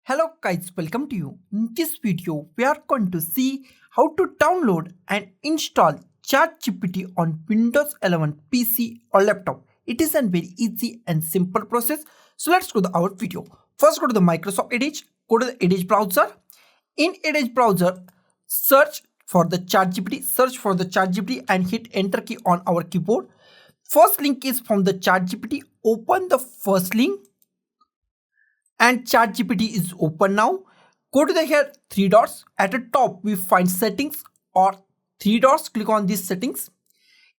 Hello guys, welcome to you. In this video, we are going to see how to download and install ChatGPT on Windows 11 PC or laptop. It is a very easy and simple process. So let's go to our video. First go to the Microsoft Edge, go to the Edge browser. In Edge browser, search for the ChatGPT and hit enter key on our keyboard. First link is from the ChatGPT. Open the first link. And ChatGPT is open now. Go to the here three dots. At the top we find settings or three dots. Click on these settings.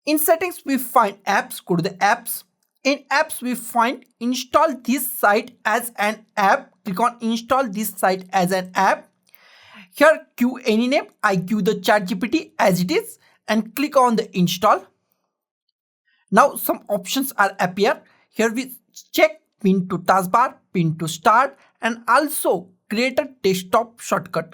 In settings we find apps. Go to the apps. In apps we find install this site as an app. Click on install this site as an app. Here give any name. I give the ChatGPT as it is and click on the install. Now some options are appear. Here we check pin to taskbar, pin to start, and also create a desktop shortcut.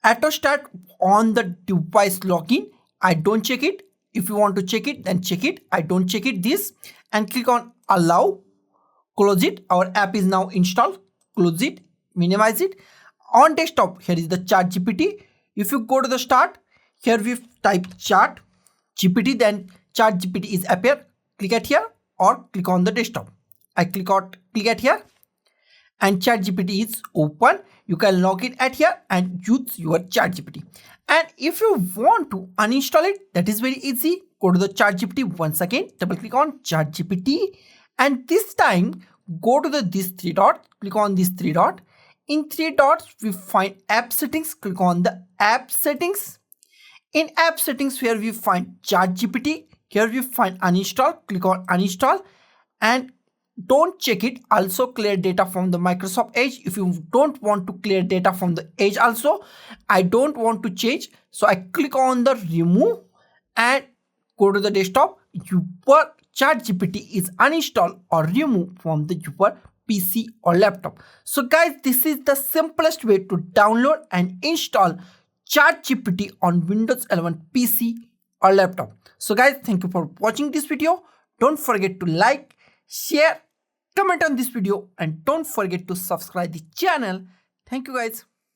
Auto start on the device login. I don't check it. If you want to check it, then check it. I don't check it this and click on allow. Close it. Our app is now installed. Close it. Minimize it. On desktop, here is the ChatGPT. If you go to the start, here we type chat GPT, then ChatGPT is appear. Click at here or click on the desktop. I click at here and ChatGPT is open. You can log in at here and use your ChatGPT. And if you want to uninstall it, that is very easy. Go to the ChatGPT once again, double click on ChatGPT, and this time go to these three dots. Click on this three dot. In three dots, we find app settings. Click on the app settings. In app settings, where we find ChatGPT, here we find uninstall. Click on uninstall and don't check it. Also clear data from the Microsoft Edge. If you don't want to clear data from the Edge also, I don't want to change, so I click on the remove and go to the desktop. Your ChatGPT is uninstalled or removed from the your PC or laptop. So guys, this is the simplest way to download and install ChatGPT on Windows 11 PC or laptop. So guys, thank you for watching this video. Don't forget to like, share, comment on this video, and don't forget to subscribe the channel. Thank you guys.